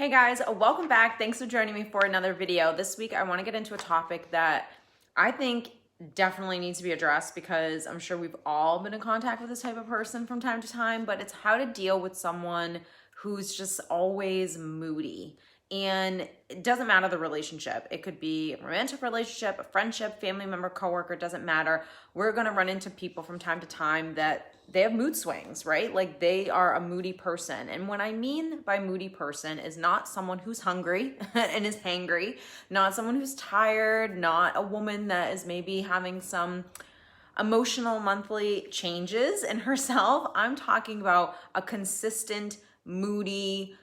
Hey guys, welcome back. Thanks for joining me for another video. This week I want to get into a topic that I think definitely needs to be addressed because I'm sure we've all been in contact with this type of person from time to time, but it's how to deal with someone who's just always moody. And it doesn't matter the relationship. It could be a romantic relationship, a friendship, family member, coworker, it doesn't matter. We're going to run into people from time to time that they have mood swings, right? Like they are a moody person. And what I mean by moody person is not someone who's hungry and is hangry, not someone who's tired, not a woman that is maybe having some emotional monthly changes in herself. I'm talking about a consistent, moody,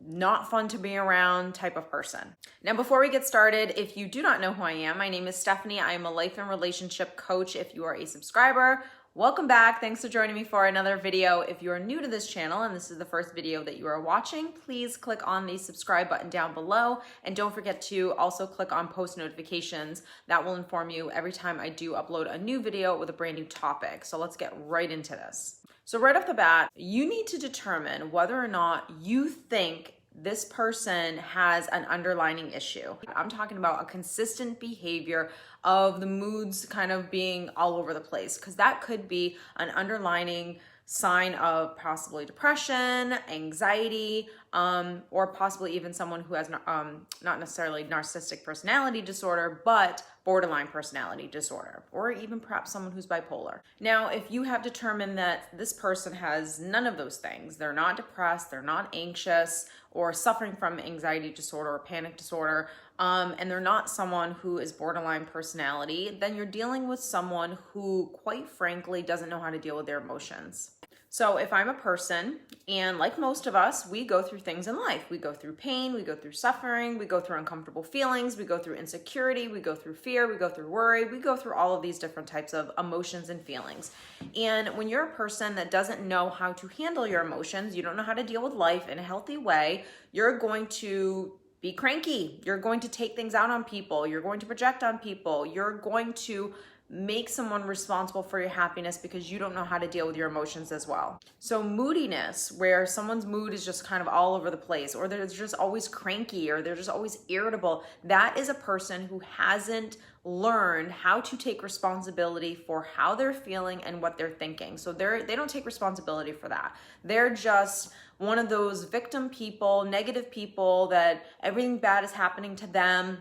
not fun to be around type of person. Now, before we get started, if you do not know who I am, my name is Stephanie. I am a life and relationship coach. If you are a subscriber, welcome back. Thanks for joining me for another video. If you are new to this channel and this is the first video that you are watching, please click on the subscribe button down below. And don't forget to also click on post notifications. That will inform you every time I do upload a new video with a brand new topic. So let's get right into this. So right off the bat, you need to determine whether or not you think this person has an underlying issue. I'm talking about a consistent behavior of the moods kind of being all over the place, because that could be an underlying sign of possibly depression, anxiety, or possibly even someone who has not necessarily narcissistic personality disorder, but borderline personality disorder, or even perhaps someone who's bipolar. Now, if you have determined that this person has none of those things, they're not depressed, they're not anxious, or suffering from anxiety disorder or panic disorder, and they're not someone who is borderline personality, then you're dealing with someone who, quite frankly, doesn't know how to deal with their emotions. So if I'm a person, and like most of us, we go through things in life. We go through pain, we go through suffering, we go through uncomfortable feelings, we go through insecurity, we go through fear, we go through worry, we go through all of these different types of emotions and feelings. And when you're a person that doesn't know how to handle your emotions, you don't know how to deal with life in a healthy way, you're going to be cranky. You're going to take things out on people. You're going to project on people. You're going to make someone responsible for your happiness because you don't know how to deal with your emotions as well. So moodiness, where someone's mood is just kind of all over the place, or they're just always cranky, or they're just always irritable, that is a person who hasn't learned how to take responsibility for how they're feeling and what they're thinking. So they don't take responsibility for that. They're just one of those victim people, negative people that everything bad is happening to them.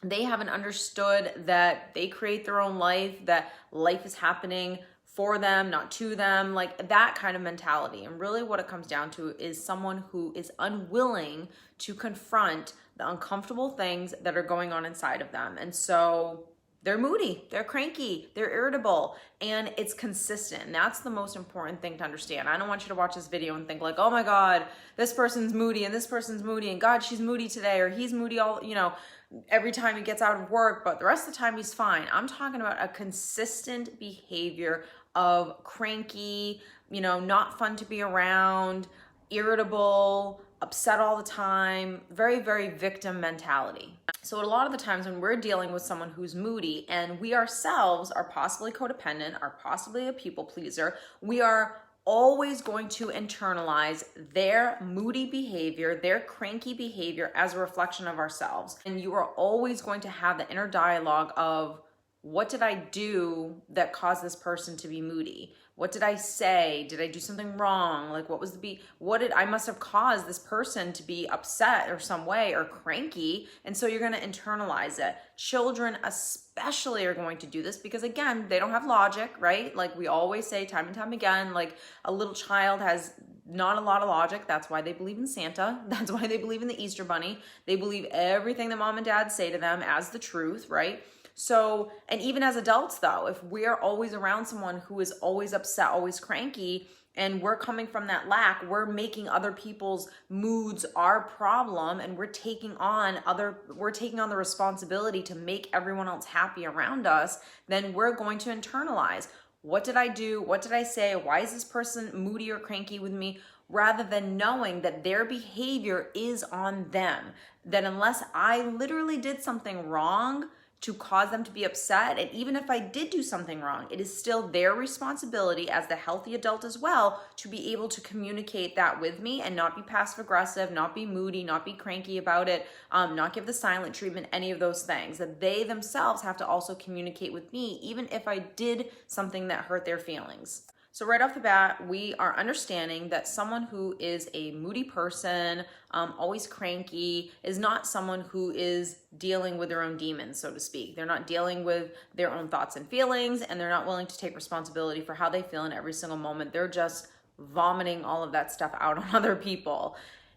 They haven't understood that they create their own life, that life is happening for them, not to them, like that kind of mentality. And really what it comes down to is someone who is unwilling to confront the uncomfortable things that are going on inside of them. And so they're moody, they're cranky, they're irritable, and it's consistent. And that's the most important thing to understand. I don't want you to watch this video and think like, oh my God, this person's moody and this person's moody and God, she's moody today, or he's moody all, every time he gets out of work, but the rest of the time he's fine. I'm talking about a consistent behavior of cranky, not fun to be around, irritable, upset all the time, very, very victim mentality. So a lot of the times when we're dealing with someone who's moody and we ourselves are possibly codependent, are possibly a people pleaser, we are always going to internalize their moody behavior, their cranky behavior as a reflection of ourselves. And you are always going to have the inner dialogue of, what did I do that caused this person to be moody? What did I say? Did I do something wrong? Like I must have caused this person to be upset or some way or cranky. And so you're going to internalize it. Children especially are going to do this because again, they don't have logic, right? Like we always say time and time again, like a little child has not a lot of logic. That's why they believe in Santa. That's why they believe in the Easter Bunny. They believe everything that mom and dad say to them as the truth, right? So, and even as adults though, if we're always around someone who is always upset, always cranky, and we're coming from that lack, we're making other people's moods our problem, and we're taking on the responsibility to make everyone else happy around us, then we're going to internalize, what did I do? What did I say? Why is this person moody or cranky with me? Rather than knowing that their behavior is on them. That unless I literally did something wrong to cause them to be upset. And even if I did do something wrong, it is still their responsibility as the healthy adult as well to be able to communicate that with me and not be passive aggressive, not be moody, not be cranky about it, not give the silent treatment, any of those things. That they themselves have to also communicate with me, even if I did something that hurt their feelings. So right off the bat, we are understanding that someone who is a moody person, always cranky, is not someone who is dealing with their own demons, so to speak. They're not dealing with their own thoughts and feelings, and they're not willing to take responsibility for how they feel in every single moment. They're just vomiting all of that stuff out on other people.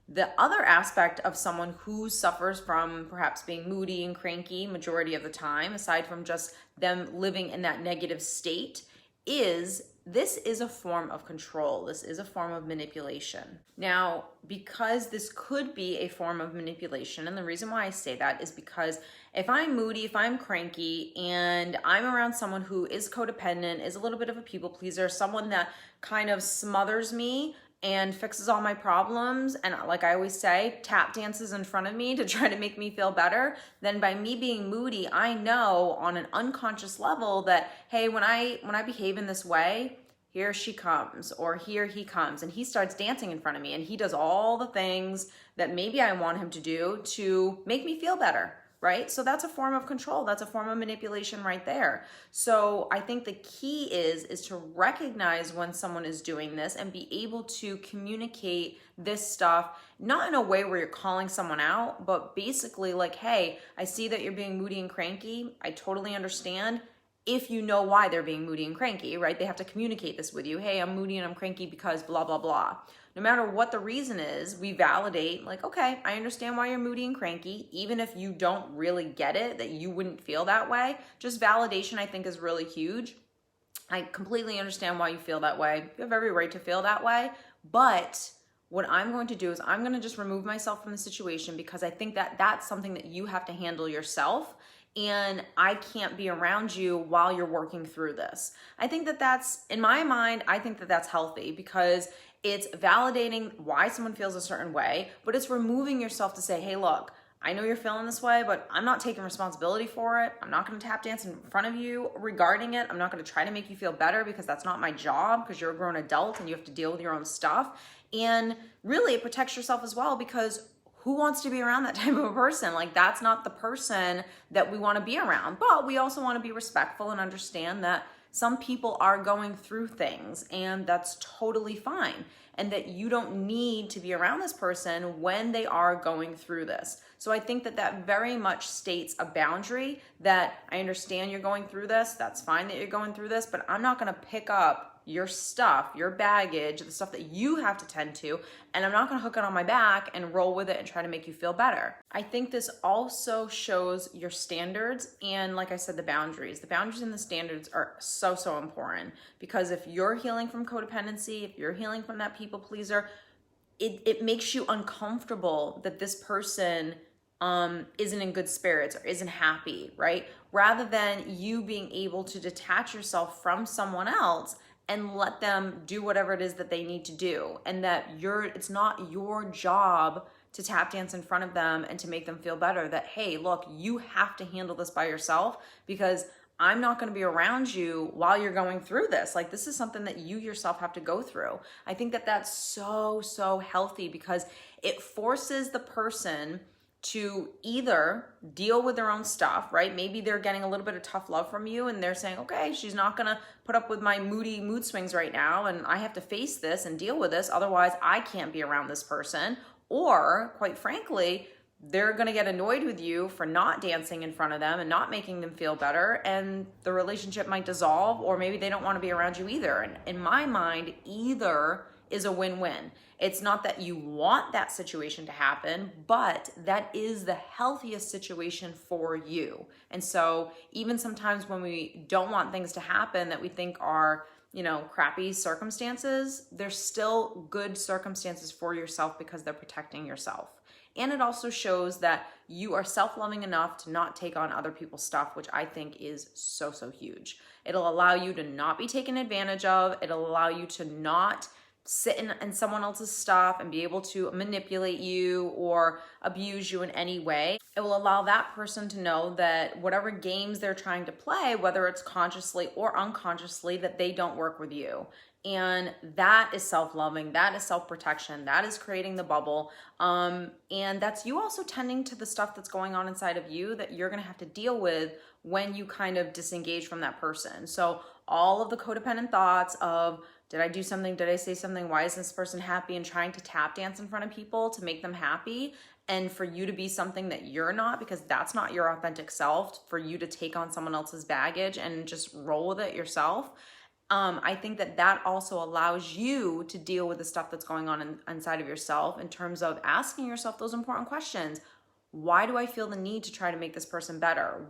The other aspect of someone who suffers from perhaps being moody and cranky majority of the time, aside from just them living in that negative state, is this is a form of control. This is a form of manipulation. Now, because this could be a form of manipulation, and the reason why I say that is because if I'm moody, if I'm cranky, and I'm around someone who is codependent, is a little bit of a people pleaser, someone that kind of smothers me and fixes all my problems, and like I always say, tap dances in front of me to try to make me feel better, then by me being moody, I know on an unconscious level that, hey, when I behave in this way, here she comes, or here he comes, and he starts dancing in front of me, and he does all the things that maybe I want him to do to make me feel better, right? So that's a form of control. That's a form of manipulation right there. So I think the key is to recognize when someone is doing this and be able to communicate this stuff, not in a way where you're calling someone out, but basically like, hey, I see that you're being moody and cranky. I totally understand. If you know why they're being moody and cranky, right? They have to communicate this with you. Hey, I'm moody and I'm cranky because blah, blah, blah. No matter what the reason is, we validate like, okay, I understand why you're moody and cranky. Even if you don't really get it, that you wouldn't feel that way. Just validation, I think, is really huge. I completely understand why you feel that way. You have every right to feel that way. But what I'm going to do is I'm going to just remove myself from the situation because I think that that's something that you have to handle yourself. And I can't be around you while you're working through this. I think that that's, in my mind, I think that that's healthy because it's validating why someone feels a certain way, but it's removing yourself to say, hey, look, I know you're feeling this way, but I'm not taking responsibility for it. I'm not going to tap dance in front of you regarding it. I'm not going to try to make you feel better because that's not my job, because you're a grown adult and you have to deal with your own stuff. And really, it protects yourself as well, because who wants to be around that type of a person? Like, that's not the person that we want to be around. But we also want to be respectful and understand that some people are going through things, and that's totally fine. And that you don't need to be around this person when they are going through this. So I think that that very much states a boundary that I understand you're going through this. That's fine that you're going through this, but I'm not going to pick up your stuff, your baggage, the stuff that you have to tend to, and I'm not going to hook it on my back and roll with it and try to make you feel better. I think this also shows your standards and, like I said, the boundaries. The boundaries and the standards are so, so important, because if you're healing from codependency, if you're healing from that people pleaser, it makes you uncomfortable that this person isn't in good spirits or isn't happy, right? Rather than you being able to detach yourself from someone else and let them do whatever it is that they need to do. And that it's not your job to tap dance in front of them and to make them feel better. That, hey, look, you have to handle this by yourself, because I'm not going to be around you while you're going through this. Like, this is something that you yourself have to go through. I think that that's so, so healthy, because it forces the person to either deal with their own stuff, right? Maybe they're getting a little bit of tough love from you and they're saying, okay, she's not gonna put up with my mood swings right now, and I have to face this and deal with this, otherwise I can't be around this person. Or, quite frankly, they're gonna get annoyed with you for not dancing in front of them and not making them feel better, and the relationship might dissolve, or maybe they don't wanna be around you either. And in my mind, either is a win-win. It's not that you want that situation to happen, but that is the healthiest situation for you. And so even sometimes when we don't want things to happen that we think are, crappy circumstances, they're still good circumstances for yourself because they're protecting yourself. And it also shows that you are self-loving enough to not take on other people's stuff, which I think is so, so huge. It'll allow you to not be taken advantage of. It'll allow you to not sit in someone else's stuff and be able to manipulate you or abuse you in any way. It will allow that person to know that whatever games they're trying to play, whether it's consciously or unconsciously, that they don't work with you. And that is self-loving, that is self-protection, that is creating the bubble. And that's you also tending to the stuff that's going on inside of you that you're gonna have to deal with when you kind of disengage from that person. So all of the codependent thoughts of, did I do something? Did I say something? Why is this person happy? And trying to tap dance in front of people to make them happy, and for you to be something that you're not, because that's not your authentic self, for you to take on someone else's baggage and just roll with it yourself. I think that also allows you to deal with the stuff that's going on inside of yourself in terms of asking yourself those important questions. Why do I feel the need to try to make this person better?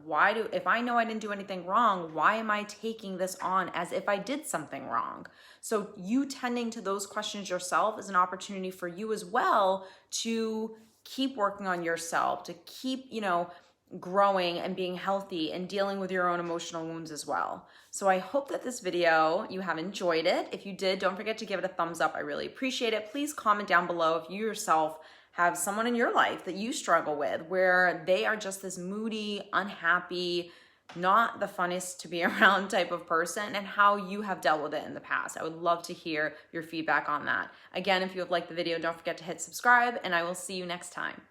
If I know I didn't do anything wrong, why am I taking this on as if I did something wrong? So you tending to those questions yourself is an opportunity for you as well to keep working on yourself, to keep, growing and being healthy and dealing with your own emotional wounds as well. So I hope that this video, you have enjoyed it. If you did, don't forget to give it a thumbs up. I really appreciate it. Please comment down below if you yourself have someone in your life that you struggle with, where they are just this moody, unhappy, not the funnest to be around type of person, and how you have dealt with it in the past. I would love to hear your feedback on that. Again, if you have liked the video, don't forget to hit subscribe, and I will see you next time.